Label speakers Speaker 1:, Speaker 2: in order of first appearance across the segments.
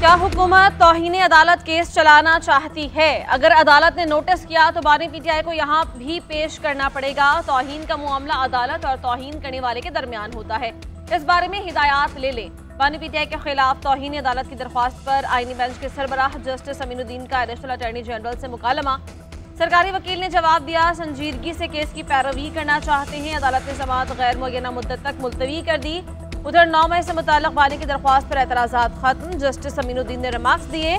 Speaker 1: क्या हुकूमत तौहीन अदालत केस चलाना चाहती है? अगर अदालत ने नोटिस किया तो बानी पीटीआई को यहाँ भी पेश करना पड़ेगा। तौहीन का मामला अदालत और तौहीन करने वाले के दरमियान होता है। इस बारे में हिदायत ले लें। बानी पीटीआई के खिलाफ तौहीन अदालत की दरख्वास्त पर आईनी बेंच के सरबराह जस्टिस अमीनुद्दीन का एडिशनल अटॉर्नी जनरल से मुकालमा। सरकारी वकील ने जवाब दिया, संजीदगी से केस की पैरवी करना चाहते हैं। अदालत ने समाअत गैर मुअय्यना मुद्दत तक मुलतवी कर दी। उधर 9 मई से मुताल्लिक बानी की दरख्वास्त पर एतराज़ात खत्म। जस्टिस अमीनुद्दीन ने रिमार्क्स दिए,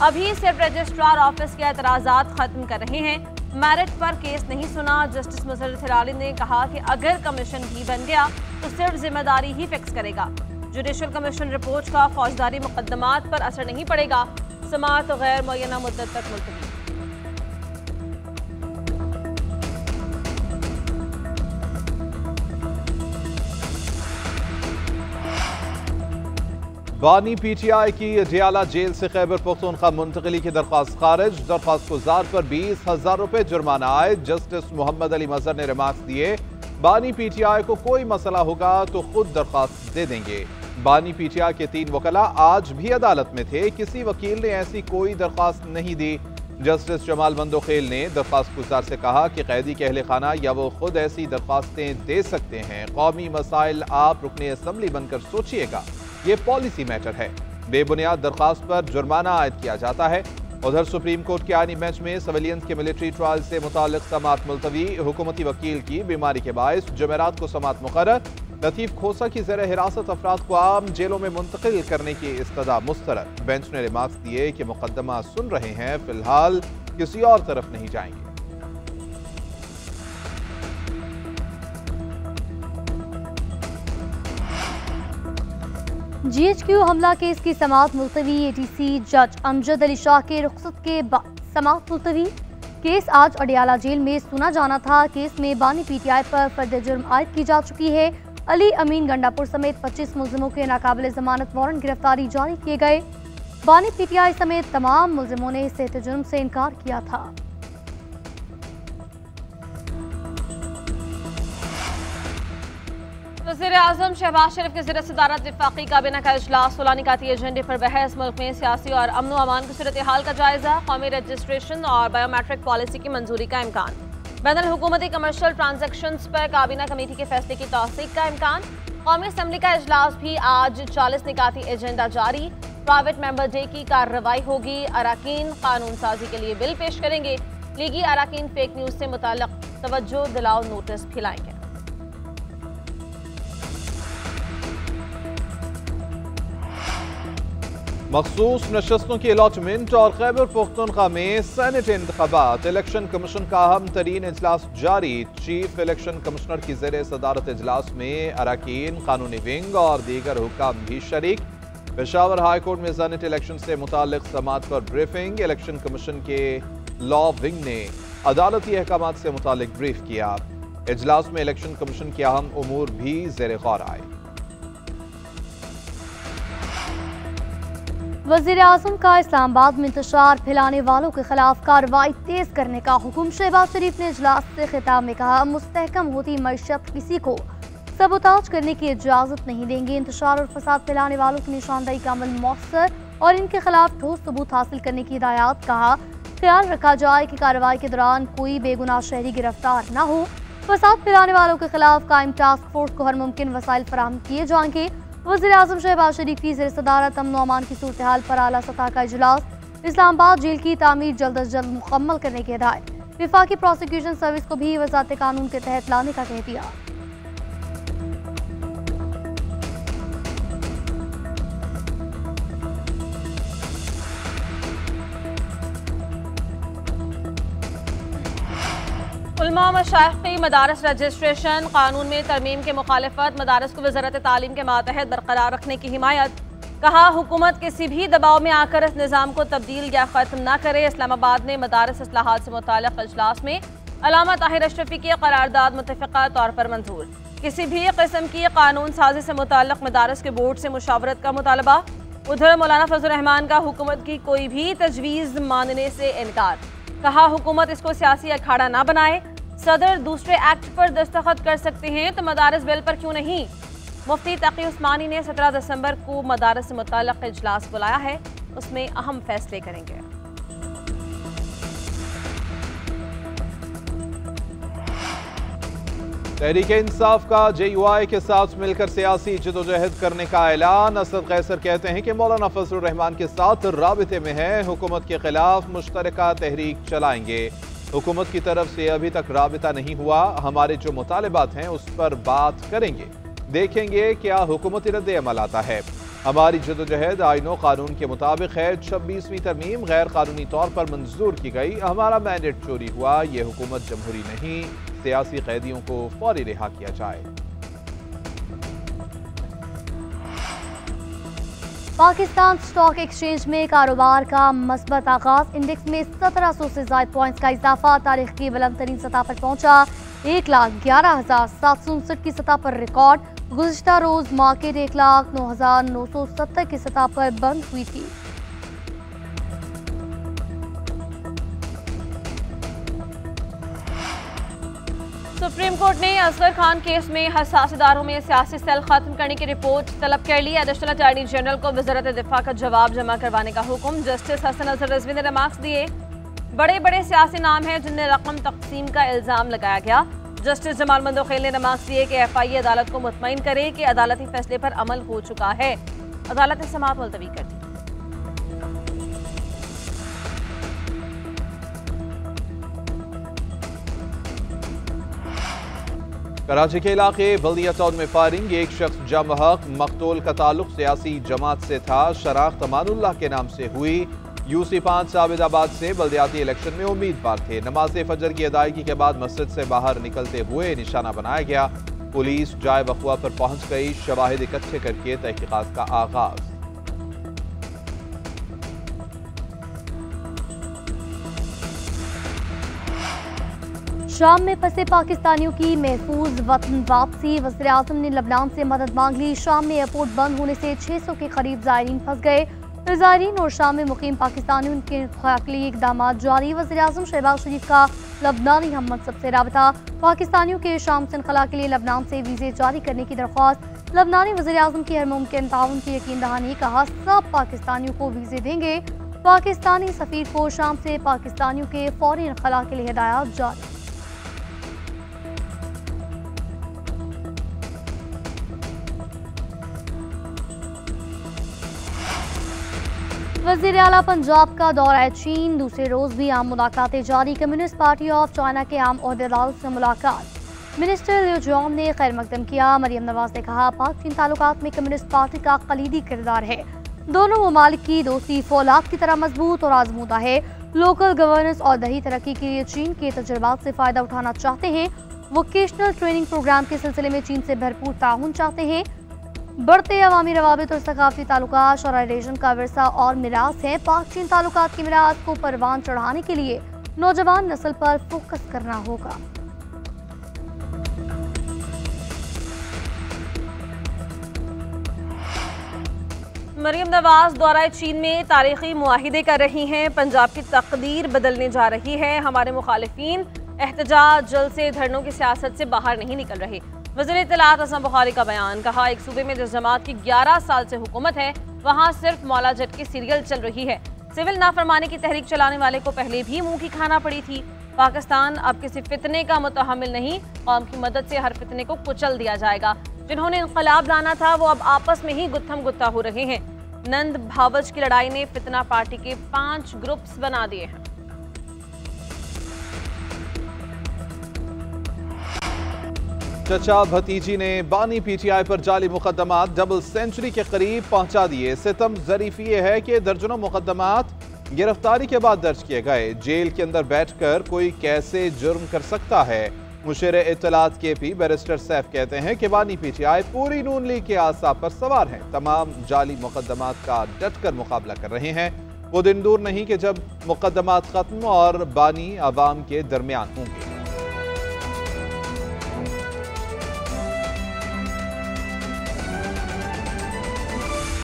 Speaker 1: अभी सिर्फ रजिस्ट्रार ऑफिस के एतराज़ात खत्म कर रहे हैं, मेरिट पर केस नहीं सुना। जस्टिस मुसर्रत हिलाली ने कहा कि अगर कमीशन भी बन गया तो सिर्फ जिम्मेदारी ही फिक्स करेगा। जुडिशल कमीशन रिपोर्ट का फौजदारी मुकदमात पर असर नहीं पड़ेगा। समाअत गैर मुअय्यना मुद्दत तक मुलतवी।
Speaker 2: बानी पीटीआई की अडियाला जेल से खैबर पख्तूनख्वा मुंतकली की दरख्वास्त खारिज। दरख्वास्त गुजार पर 20,000 रुपए जुर्माना आए। जस्टिस मोहम्मद अली मजहर ने रिमार्क्स दिए, बानी पीटीआई को कोई मसला होगा तो खुद दरख्वास्त दे देंगे। बानी पीटीआई के 3 वकला आज भी अदालत में थे, किसी वकील ने ऐसी कोई दरख्वास्त नहीं दी। जस्टिस जमाल मंदोखेल ने दरख्वास्त गुजार से कहा कि कैदी के अहले खाना या वो खुद ऐसी दरख्वास्तें दे सकते हैं। कौमी मसाइल आप रुकने असम्बली बनकर सोचिएगा, ये पॉलिसी मैटर है। बेबुनियाद दरख्वास्त पर जुर्माना आयद किया जाता है। उधर सुप्रीम कोर्ट के आईनी बेंच में सिविलियंस के मिलिट्री ट्रायल से मुताल्लिक समाअत मुलतवी। हुकूमती वकील की बीमारी के बायस जुमेरात को समाअत मुकर्रर। लतीफ खोसा की ज़ेर हिरासत अफराद को आम जेलों में मुंतकिल करने की इस्तदा मुस्तरद। बेंच ने रिमार्क्स दिए कि मुकदमा सुन रहे हैं, फिलहाल किसी और तरफ नहीं जाएंगे।
Speaker 3: GHQ हमला केस की समाअत मुलतवी। ATC जज अमजद अली शाह के रुखसत के बाद समाअत मुलतवी। केस आज अडियाला जेल में सुना जाना था। केस में बानी पीटीआई पर फर्द जुर्म आयद की जा चुकी है। अली अमीन गंडापुर समेत 25 मुलजिमों के नाकाबिल जमानत वारंट गिरफ्तारी जारी किए गए। बानी पीटीआई समेत तमाम मुलजिमों ने सेहत जुर्म से इनकार किया था।
Speaker 1: वज़ीर-ए-आज़म शहबाज शरीफ की ज़ेर सदारत वफाकी काबीना का इजलास। मुलाकाती एजेंडे पर बहस। मुल्क में सियासी और अमन व अमान की सूरत हाल का जायजा। कौमी रजिस्ट्रेशन और बायोमेट्रिक पॉलिसी की मंजूरी का इम्कान। बैनुल हुकूमती कमर्शियल ट्रांजैक्शंस पर काबीना कमेटी के फैसले की तौसीक का इम्कान। कौमी असम्बली का इजलास भी आज। 40 निकाती एजेंडा जारी। प्राइवेट मेंबर डे की कार्रवाई होगी। अराकीन कानून साजी के लिए बिल पेश करेंगे। लीगी अराकीन फेक न्यूज से मुताल्लिक तवज्जो दिलाओ नोटिस खिलाएंगे।
Speaker 2: मखसूस नशस्तों की अलॉटमेंट और खैबर पख्तूनख्वा में सेनेट इंतखाबात। इलेक्शन कमीशन का अहम तरीन इजलास जारी। चीफ इलेक्शन कमिश्नर की ज़ेर सदारत इजलास में अराकीन, कानूनी विंग और दीगर हुक्काम भी शरीक। पेशावर हाई कोर्ट में सेनेट इलेक्शन से मुताल्लिक समाअत पर ब्रीफिंग। इलेक्शन कमीशन के लॉ विंग ने अदालती अहकामात से मुताल्लिक ब्रीफ किया। इजलास में इलेक्शन कमीशन के अहम उमूर भी ज़ेर गौर आए।
Speaker 3: वज़ीर-ए-आज़म का इस्लामाबाद में इंतशार फैलाने वालों के खिलाफ कार्रवाई तेज करने का हुक्म। शहबाज शरीफ ने इजलास से खिताब में कहा, मुस्तहकम होती मईशत किसी को सबोताज करने की इजाज़त नहीं देंगे। इंतशार और फसाद फैलाने वालों की निशानदेही का अमल मौसर और इनके खिलाफ ठोस सबूत हासिल करने की हिदायत। कहा, ख्याल रखा जाए कि कार्रवाई के दौरान कोई बेगुनाह शहरी गिरफ्तार न हो। फसाद फैलाने वालों के खिलाफ कायम टास्क फोर्स को हर मुमकिन वसाइल फराहम किए जाएंगे। वज़ीर-ए-आज़म शहबाज शरीफ की ज़ेर सदारत अमन व अमान की सूरत हाल पर आला सतह का इजलास। इस्लामाबाद जेल की तामीर जल्द अज जल्द मुकम्मल करने की हिदायत। विफाकी प्रोसिक्यूशन सर्विस को भी वज़ारत कानून के तहत लाने का कह दिया।
Speaker 1: उलमा मशाइख की मदारस रजिस्ट्रेशन कानून में तरमीम के मुखालिफत। मदारस को वज़ारत तालीम के मातहत बरकरार रखने की हिमायत। कहा, हुकूमत किसी भी दबाव में आकर इस निज़ाम को तब्दील या ख़त्म न करे। इस्लामाबाद में मदारस इस्लाहात से मुताल्लिक़ इजलास में अल्लामा ताहिर अशरफी की करारदाद मुत्तफ़िक़ा तौर पर मंजूर। किसी भी किस्म की कानून साजी से मुताल्लिक़ मदारस के बोर्ड से मुशावरत का मुतालबा। उधर मौलाना फजल रहमान का हुकूमत की कोई भी तजवीज़ मानने से इनकार। कहा, हुकूमत इसको सियासी अखाड़ा ना बनाए। सदर दूसरे एक्ट पर दस्तखत कर सकते हैं तो मदारस बिल पर क्यों नहीं। मुफ्ती तकी उस्मानी ने 17 दिसंबर को मदारस से मुताल्लिक़ इजलास बुलाया है। उसमें अहम फैसले करेंगे।
Speaker 2: तहरीक इंसाफ का JUI के साथ मिलकर सियासी जदोजहद करने का ऐलान। असद कैसर कहते हैं कि मौलाना फजलुर रहमान के साथ राबिते में है, हुकूमत के खिलाफ मुश्तरका तहरीक चलाएंगे। हुकूमत की तरफ से अभी तक राबिता नहीं हुआ, हमारे जो मुतालिबात हैं उस पर बात करेंगे, देखेंगे क्या हुकूमती रद्द अमल आता है। हमारी जदोजहद आईनो कानून के मुताबिक है। 26वीं तरमीम गैर कानूनी तौर पर मंजूर की गई, हमारा मैंडेट चोरी हुआ। ये हुकूमत जमहूरी नहीं, सियासी कैदियों को फौरी रिहा किया जाए।
Speaker 3: पाकिस्तान स्टॉक एक्सचेंज में कारोबार का मस्बत आगाज। इंडेक्स में 1700 से ज्यादा पॉइंट्स का इजाफा, तारीख की बुलंद तरीन सतह पर पहुंचा। 1,11,759 की सतह पर रिकॉर्ड। गुज़िश्ता रोज मार्केट 1,09,970 की सतह पर बंद हुई थी।
Speaker 1: सुप्रीम कोर्ट ने असगर खान केस में हसास इदारों में सियासी सेल खत्म करने की रिपोर्ट तलब कर ली। एडिशनल अटॉर्नी जनरल को वज़ारत दिफा का जवाब जमा करवाने का हुक्म। जस्टिस हसन अजहर रिजवी ने रिमार्क्स दिए। बड़े बड़े सियासी नाम हैं जिनने रकम तकसीम का इल्जाम लगाया गया। जस्टिस जमाल मंदोखेल ने रिमार्क्स दिए कि FIA अदालत को मुतमईन करे कि अदालती फैसले पर अमल हो चुका है। अदालत ने समाअत मुलतवी कर दी।
Speaker 2: कराची के इलाके बल्दिया टाउन में फायरिंग। एक शख्स जम हक मकतूल का ताल्लुक सियासी जमात से था। शराख्त अमानुल्लाह के नाम से हुई। UC 5 आबिदाबाद से बल्दियाती इलेक्शन में उम्मीदवार थे। नमाज फजर की अदायगी के बाद मस्जिद से बाहर निकलते हुए निशाना बनाया गया। पुलिस जाए वक़्वा पर पहुंच गई। शवाहिद इकट्ठे करके तहकीकात का आगाज।
Speaker 3: शाम में फंसे पाकिस्तानियों की महफूज वतन वापसी। वज़ीर आज़म ने लबनान से मदद मांग ली। शाम में एयरपोर्ट बंद होने से 600 के करीब ज़ायरीन फंस गए। ज़ायरीन और शाम में मुकीम पाकिस्तानियों के के लिए इक़दाम जारी। वज़ीर आज़म शहबाज शरीफ का लबनानी हम मनसब से राबता। पाकिस्तानियों के शाम से इनखला के लिए लबनान से वीज़े जारी करने की दरख्वास्त। लबनानी वज़ीर आज़म की हर मुमकिन ताउन की यकीन दहानी। कहा सब पाकिस्तानियों को वीज़े देंगे। पाकिस्तानी सफ़ीर को शाम से पाकिस्तानियों के फौरी इनखला के लिए हिदायत जारी। वज़ीर आला पंजाब का दौरा चीन। दूसरे रोज भी आम मुलाकातें जारी। कम्युनिस्ट पार्टी ऑफ चाइना के आम ओहदेदारों से मुलाकात। मिनिस्टर लियो जियांग ने खैर मकदम किया। मरियम नवाज ने कहा पाक चीन ताल्लुकात में कम्युनिस्ट पार्टी का कलीदी किरदार है। दोनों ममालिक की दोस्ती फौलाद की तरह मजबूत और आजमूदा है। लोकल गवर्नेंस और दही तरक्की के लिए चीन के तजुर्बात से फ़ायदा उठाना चाहते हैं। वोकेशनल ट्रेनिंग प्रोग्राम के सिलसिले में चीन से भरपूर ताउन चाहते हैं। बढ़ते अवामी रवाबित और सकाफती ताल्लुकात शराय रीजन का विरसा और मिरास है। पाक चीन ताल्लुकात की मिरास को परवान चढ़ाने के लिए नौजवान नस्ल पर फोकस करना होगा।
Speaker 1: मरियम नवाज दौरा चीन में तारीखी मुआहिदे कर रही हैं। पंजाब की तकदीर बदलने जा रही है। हमारे मुखालिफिन एहतजाज जलसे धरनों की सियासत से बाहर नहीं निकल रहे। वज़ीर इत्तलात हसन बुखारी का बयान। कहा एक सूबे में जिस जमात की 11 साल से हुकूमत है वहाँ सिर्फ मौला जट की सीरियल चल रही है। सिविल नाफरमानी की तहरीक चलाने वाले को पहले भी मुंह की खाना पड़ी थी। पाकिस्तान अब किसी फितने का मुतहम्मिल नहीं। कौम की मदद से हर फितने को कुचल दिया जाएगा। जिन्होंने इंकलाब लाना था वो अब आपस में ही गुत्थम गुत्ता हो रहे हैं। नंद भावज की लड़ाई ने फितना पार्टी के 5 ग्रुप्स बना दिए हैं।
Speaker 2: चचा भतीजी ने बानी PTI पर जाली मुकदमात डबल सेंचुरी के करीब पहुंचा दिए। सितम ज़रीफ ये है कि दर्जनों मुकदमात गिरफ्तारी के बाद दर्ज किए गए। जेल के अंदर बैठकर कोई कैसे जुर्म कर सकता है। मुशीर इत्तलात KP बैरिस्टर सैफ कहते हैं कि बानी PTI पूरी नून लीग के आसाब पर सवार हैं। तमाम जाली मुकदमात का डट कर मुकाबला कर रहे हैं। वो दिन दूर नहीं कि जब मुकदमात खत्म और बानी आवाम के दरमियान होंगे।